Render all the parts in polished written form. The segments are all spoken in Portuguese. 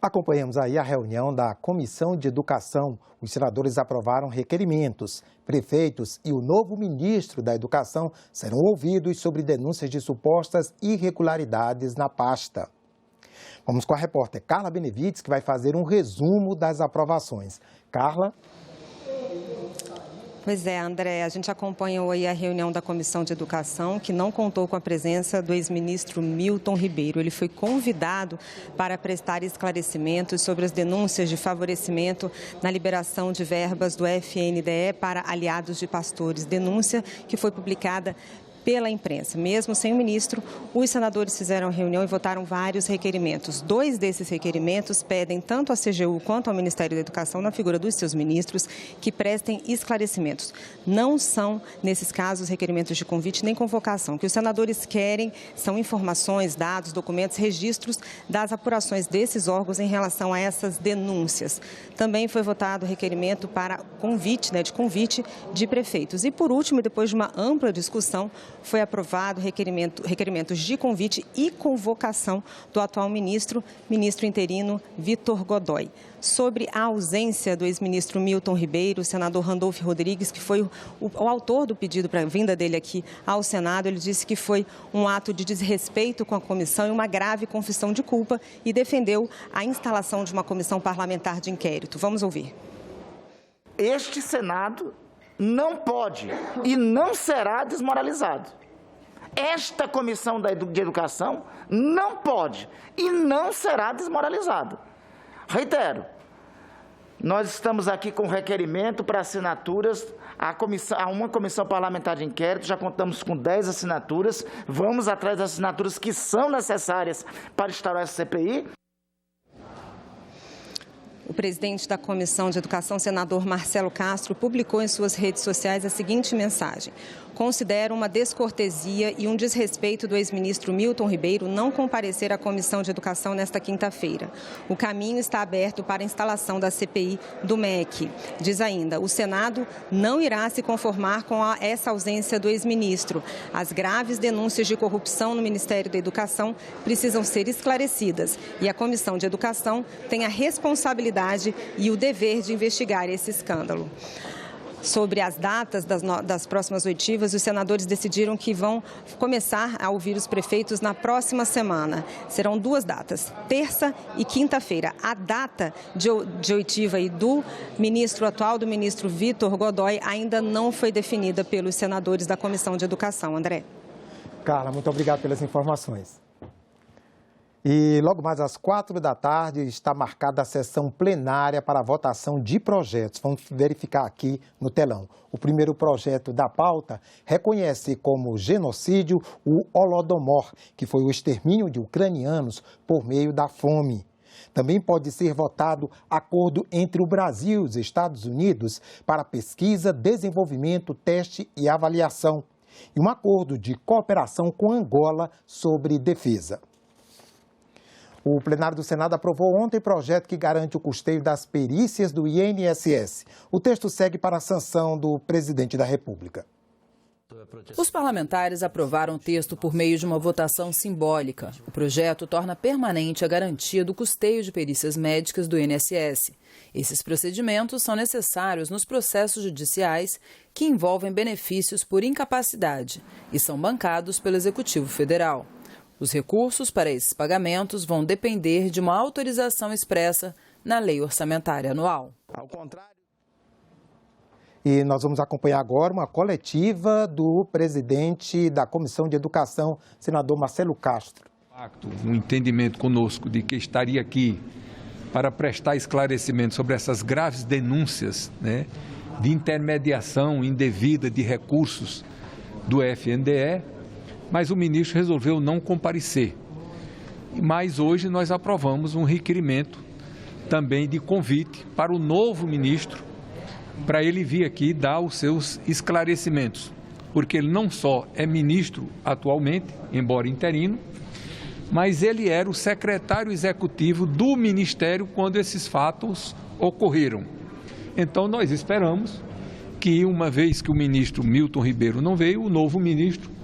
Acompanhamos aí a reunião da Comissão de Educação. Os senadores aprovaram requerimentos. Prefeitos e o novo ministro da Educação serão ouvidos sobre denúncias de supostas irregularidades na pasta. Vamos com a repórter Carla Benevides, que vai fazer um resumo das aprovações. Carla? Pois é, André, a gente acompanhou aí a reunião da Comissão de Educação, que não contou com a presença do ex-ministro Milton Ribeiro. Ele foi convidado para prestar esclarecimentos sobre as denúncias de favorecimento na liberação de verbas do FNDE para aliados de pastores. Denúncia que foi publicada pela imprensa. Mesmo sem o ministro, os senadores fizeram reunião e votaram vários requerimentos. 2 desses requerimentos pedem tanto à CGU quanto ao Ministério da Educação, na figura dos seus ministros, que prestem esclarecimentos. Não são, nesses casos, requerimentos de convite nem convocação. O que os senadores querem são informações, dados, documentos, registros das apurações desses órgãos em relação a essas denúncias. Também foi votado o requerimento para convite de prefeitos. E, por último, depois de uma ampla discussão, foi aprovado requerimentos de convite e convocação do atual ministro interino Vitor Godoy. Sobre a ausência do ex-ministro Milton Ribeiro, o senador Randolfo Rodrigues, que foi o autor do pedido para a vinda dele aqui ao Senado, ele disse que foi um ato de desrespeito com a comissão e uma grave confissão de culpa e defendeu a instalação de uma comissão parlamentar de inquérito. Vamos ouvir. Este Senado não pode e não será desmoralizado. Esta Comissão de Educação não pode e não será desmoralizada. Reitero, nós estamos aqui com requerimento para assinaturas a uma comissão parlamentar de inquérito, já contamos com 10 assinaturas, vamos atrás das assinaturas que são necessárias para instaurar essa CPI. O presidente da Comissão de Educação, senador Marcelo Castro, publicou em suas redes sociais a seguinte mensagem: considero uma descortesia e um desrespeito do ex-ministro Milton Ribeiro não comparecer à Comissão de Educação nesta quinta-feira. O caminho está aberto para a instalação da CPI do MEC. Diz ainda, o Senado não irá se conformar com essa ausência do ex-ministro. As graves denúncias de corrupção no Ministério da Educação precisam ser esclarecidas e a Comissão de Educação tem a responsabilidade e o dever de investigar esse escândalo. Sobre as datas das próximas oitivas, os senadores decidiram que vão começar a ouvir os prefeitos na próxima semana. Serão 2 datas, terça e quinta-feira. A data de oitiva do atual ministro Vitor Godoy ainda não foi definida pelos senadores da Comissão de Educação. André. Carla, muito obrigado pelas informações. E logo mais às 4 da tarde está marcada a sessão plenária para a votação de projetos. Vamos verificar aqui no telão. O primeiro projeto da pauta reconhece como genocídio o Holodomor, que foi o extermínio de ucranianos por meio da fome. Também pode ser votado acordo entre o Brasil e os Estados Unidos para pesquisa, desenvolvimento, teste e avaliação. E um acordo de cooperação com Angola sobre defesa. O plenário do Senado aprovou ontem projeto que garante o custeio das perícias do INSS. O texto segue para a sanção do presidente da República. Os parlamentares aprovaram o texto por meio de uma votação simbólica. O projeto torna permanente a garantia do custeio de perícias médicas do INSS. Esses procedimentos são necessários nos processos judiciais que envolvem benefícios por incapacidade e são bancados pelo Executivo Federal. Os recursos para esses pagamentos vão depender de uma autorização expressa na Lei Orçamentária Anual. Ao contrário. E nós vamos acompanhar agora uma coletiva do presidente da Comissão de Educação, senador Marcelo Castro. Um entendimento conosco de que estaria aqui para prestar esclarecimento sobre essas graves denúncias, de intermediação indevida de recursos do FNDE, mas o ministro resolveu não comparecer. Mas hoje nós aprovamos um requerimento também de convite para o novo ministro, para ele vir aqui dar os seus esclarecimentos, porque ele não só é ministro atualmente, embora interino, mas ele era o secretário executivo do Ministério quando esses fatos ocorreram. Então nós esperamos que, uma vez que o ministro Milton Ribeiro não veio, o novo ministro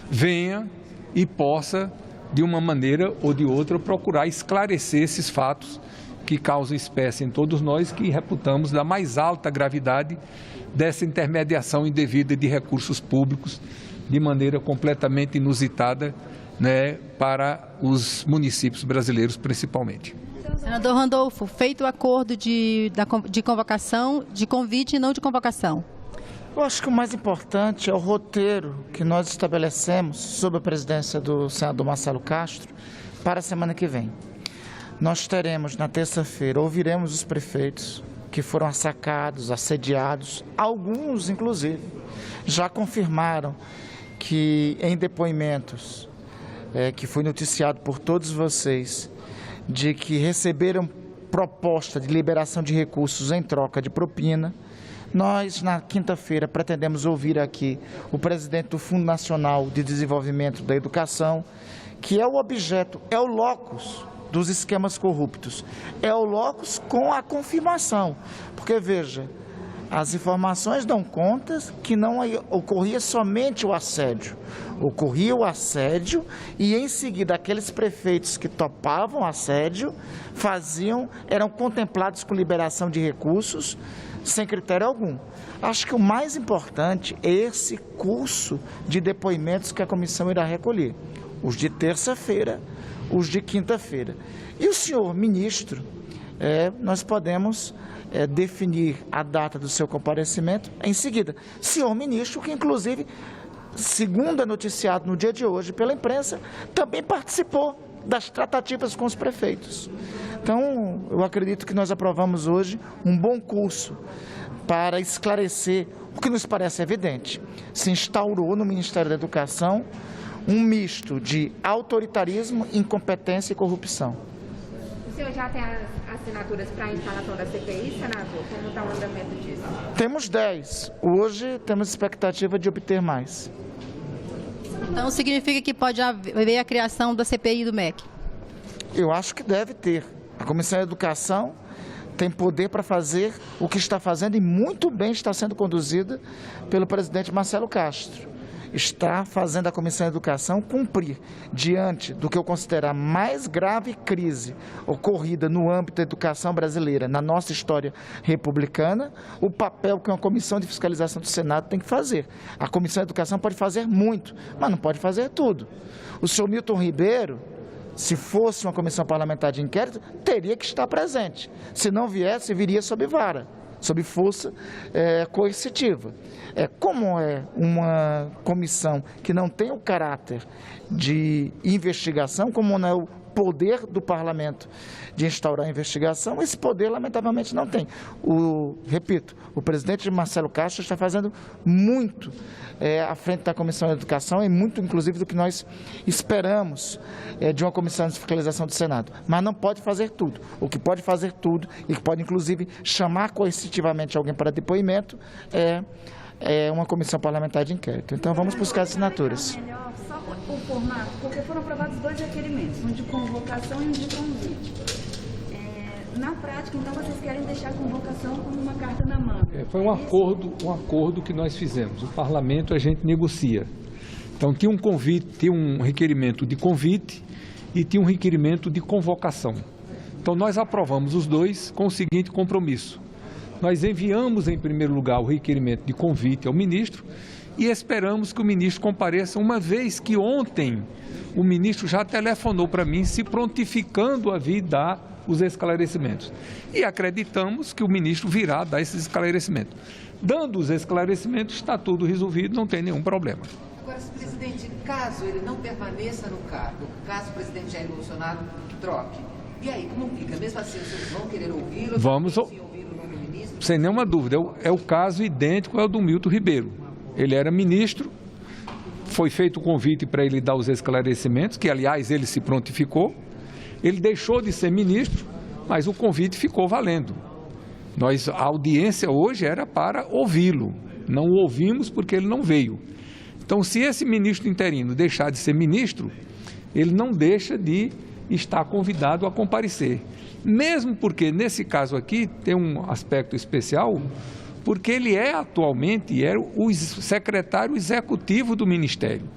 venha e possa, de uma maneira ou de outra, procurar esclarecer esses fatos que causa espécie em todos nós, que reputamos da mais alta gravidade dessa intermediação indevida de recursos públicos de maneira completamente inusitada, né, para os municípios brasileiros principalmente. Senador Randolfo, feito o acordo de convocação, de convite e não de convocação. Eu acho que o mais importante é o roteiro que nós estabelecemos sob a presidência do senador Marcelo Castro para a semana que vem. Nós teremos na terça-feira, ouviremos os prefeitos que foram assacados, assediados, alguns inclusive já confirmaram que em depoimentos que foi noticiado por todos vocês, de que receberam proposta de liberação de recursos em troca de propina. Nós, na quinta-feira, pretendemos ouvir aqui o presidente do Fundo Nacional de Desenvolvimento da Educação, que é o objeto, é o locus dos esquemas corruptos, é o locus com a confirmação, porque, veja, as informações dão conta que não ocorria somente o assédio. Ocorria o assédio e, em seguida, aqueles prefeitos que topavam assédio eram contemplados com liberação de recursos sem critério algum. Acho que o mais importante é esse curso de depoimentos que a comissão irá recolher. Os de terça-feira, os de quinta-feira. E o senhor ministro, nós podemos definir a data do seu comparecimento em seguida. Senhor ministro, que inclusive, segundo é noticiado no dia de hoje pela imprensa, também participou das tratativas com os prefeitos. Então, eu acredito que nós aprovamos hoje um bom curso para esclarecer o que nos parece evidente. Se instaurou no Ministério da Educação um misto de autoritarismo, incompetência e corrupção. O senhor já tem as assinaturas para a instalação da CPI, senador? Como está o andamento disso? Temos 10. Hoje temos expectativa de obter mais. Então significa que pode haver a criação da CPI do MEC? Eu acho que deve ter. A Comissão de Educação tem poder para fazer o que está fazendo e muito bem está sendo conduzida pelo presidente Marcelo Castro. Está fazendo a Comissão de Educação cumprir, diante do que eu considero a mais grave crise ocorrida no âmbito da educação brasileira, na nossa história republicana, o papel que uma Comissão de Fiscalização do Senado tem que fazer. A Comissão de Educação pode fazer muito, mas não pode fazer tudo. O senhor Milton Ribeiro, se fosse uma comissão parlamentar de inquérito, teria que estar presente. Se não viesse, viria sob vara, sob força coercitiva. Como é uma comissão que não tem o caráter de investigação, como não é o poder do parlamento de instaurar a investigação, esse poder, lamentavelmente, não tem. Repito, o presidente Marcelo Castro está fazendo muito à frente da Comissão de Educação e muito, inclusive, do que nós esperamos de uma Comissão de Fiscalização do Senado. Mas não pode fazer tudo. O que pode fazer tudo e que pode, inclusive, chamar coercitivamente alguém para depoimento é uma comissão parlamentar de inquérito. Então, vamos buscar assinaturas. Melhor só o formato, porque foram aprovados 2 requerimentos, um de convocação e um de convite. Na prática, então, vocês querem deixar a convocação como uma carta na manga? Foi um acordo que nós fizemos. O parlamento a gente negocia. Então, tinha um convite, tinha um requerimento de convite e tinha um requerimento de convocação. Então, nós aprovamos os dois com o seguinte compromisso. Nós enviamos, em primeiro lugar, o requerimento de convite ao ministro e esperamos que o ministro compareça, uma vez que ontem o ministro já telefonou para mim, se prontificando a vir dar os esclarecimentos. E acreditamos que o ministro virá dar esses esclarecimentos. Dando os esclarecimentos, está tudo resolvido, não tem nenhum problema. Agora, presidente, caso ele não permaneça no cargo, caso o presidente Jair Bolsonaro troque, e aí, como fica? Mesmo assim, vocês vão querer ouvi-lo? Vamos ouvir o novo ministro? Sem nenhuma dúvida. É o caso idêntico ao do Milton Ribeiro. Ele era ministro, foi feito o convite para ele dar os esclarecimentos, que, aliás, ele se prontificou. Ele deixou de ser ministro, mas o convite ficou valendo. A audiência hoje era para ouvi-lo. Não o ouvimos porque ele não veio. Então, se esse ministro interino deixar de ser ministro, ele não deixa de estar convidado a comparecer. Mesmo porque, nesse caso aqui, tem um aspecto especial, porque ele atualmente o secretário executivo do Ministério.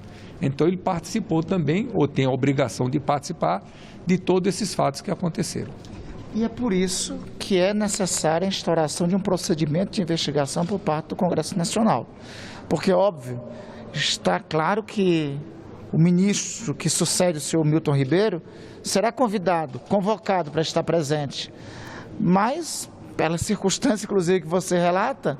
Então, ele participou também, ou tem a obrigação de participar, de todos esses fatos que aconteceram. E é por isso que é necessária a instauração de um procedimento de investigação por parte do Congresso Nacional. Porque, óbvio, está claro que o ministro que sucede o senhor Milton Ribeiro será convocado para estar presente. Mas, pela circunstância, inclusive, que você relata,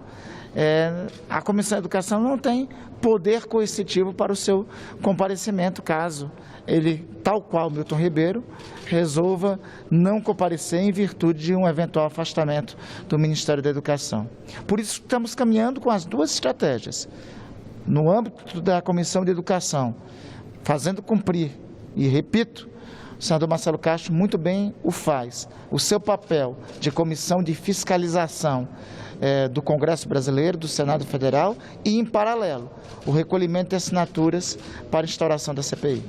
a Comissão de Educação não tem poder coercitivo para o seu comparecimento, caso ele, tal qual Milton Ribeiro, resolva não comparecer em virtude de um eventual afastamento do Ministério da Educação. Por isso, estamos caminhando com as duas estratégias. No âmbito da Comissão de Educação, fazendo cumprir, e repito, o senador Marcelo Castro muito bem o faz, o seu papel de comissão de fiscalização do Congresso Brasileiro, do Senado Federal e, em paralelo, o recolhimento de assinaturas para a instauração da CPI.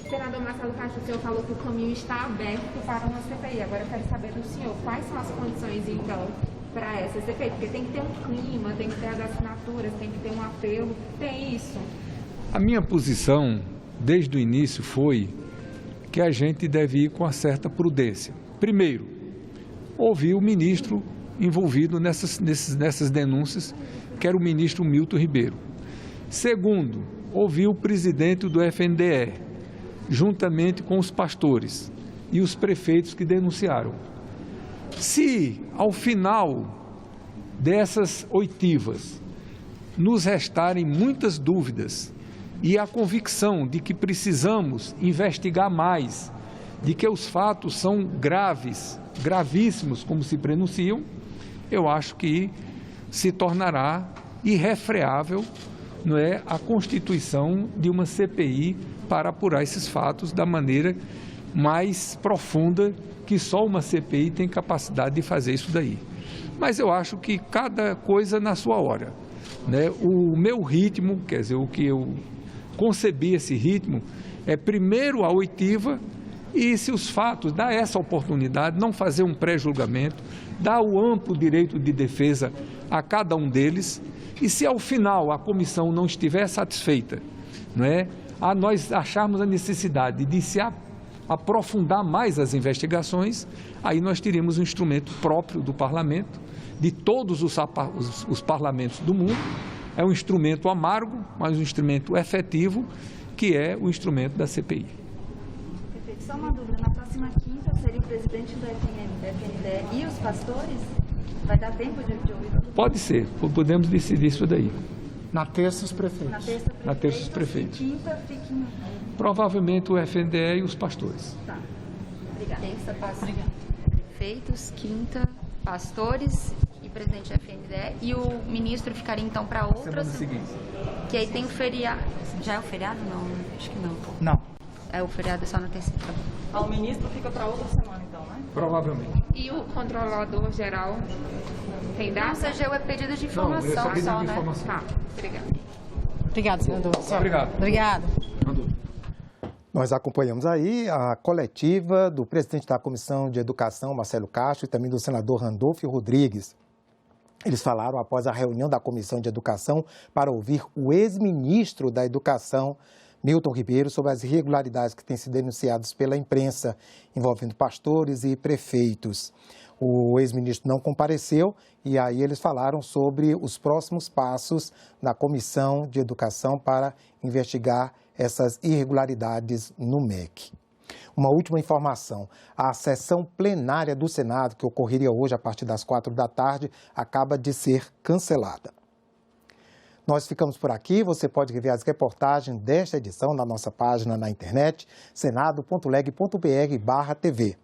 Senador Marcelo Castro, o senhor falou que o caminho está aberto para uma CPI. Agora eu quero saber do senhor, quais são as condições, então, para essa CPI? Porque tem que ter um clima, tem que ter as assinaturas, tem que ter um apelo, tem isso? A minha posição, desde o início, foi que a gente deve ir com uma certa prudência. Primeiro, ouvir o ministro envolvido nessas denúncias, que era o ministro Milton Ribeiro. Segundo, ouvir o presidente do FNDE, juntamente com os pastores e os prefeitos que denunciaram. Se, ao final dessas oitivas, nos restarem muitas dúvidas e a convicção de que precisamos investigar mais, de que os fatos são graves, gravíssimos, como se prenunciam, eu acho que se tornará irrefreável, não é, a constituição de uma CPI para apurar esses fatos da maneira mais profunda que só uma CPI tem capacidade de fazer isso daí. Mas eu acho que cada coisa na sua hora, né? O meu ritmo, quer dizer, o que eu concebi esse ritmo, é primeiro a oitiva e, se os fatos dá essa oportunidade, não fazer um pré-julgamento, dar o amplo direito de defesa a cada um deles, e se ao final a comissão não estiver satisfeita, não é, a nós acharmos a necessidade de se aprofundar mais as investigações, aí nós teríamos um instrumento próprio do parlamento, de todos os parlamentos do mundo. É um instrumento amargo, mas um instrumento efetivo, que é o instrumento da CPI. Perfeito. Só uma dúvida, na próxima quinta seria o presidente do FNDE e os pastores? Vai dar tempo de ouvir tudo? Pode ser, podemos decidir isso daí. Na terça, os prefeitos. Na terça, os prefeitos. E quinta, fiquem... Provavelmente o FNDE e os pastores. Tá. Obrigada. Terça, prefeitos, quinta, pastores e presidente da FNDE. E o ministro ficaria, então, para outra semana seguinte. Que aí tem o feriado. Já é o feriado? Não, acho que não. Não. É o feriado só na terceira. O ministro fica para outra semana, então, né? Provavelmente. E o controlador geral tem data? Não, o CGU é pedido de informação só, né? Tá, obrigada. Obrigada, senador. Obrigado. Obrigada. Nós acompanhamos aí a coletiva do presidente da Comissão de Educação, Marcelo Castro, e também do senador Randolfo Rodrigues. Eles falaram após a reunião da Comissão de Educação para ouvir o ex-ministro da Educação, Milton Ribeiro, sobre as irregularidades que têm sido denunciadas pela imprensa, envolvendo pastores e prefeitos. O ex-ministro não compareceu e aí eles falaram sobre os próximos passos na Comissão de Educação para investigar essas irregularidades no MEC. Uma última informação, a sessão plenária do Senado, que ocorreria hoje a partir das 4 da tarde, acaba de ser cancelada. Nós ficamos por aqui, você pode rever as reportagens desta edição na nossa página na internet, senado.leg.br/tv.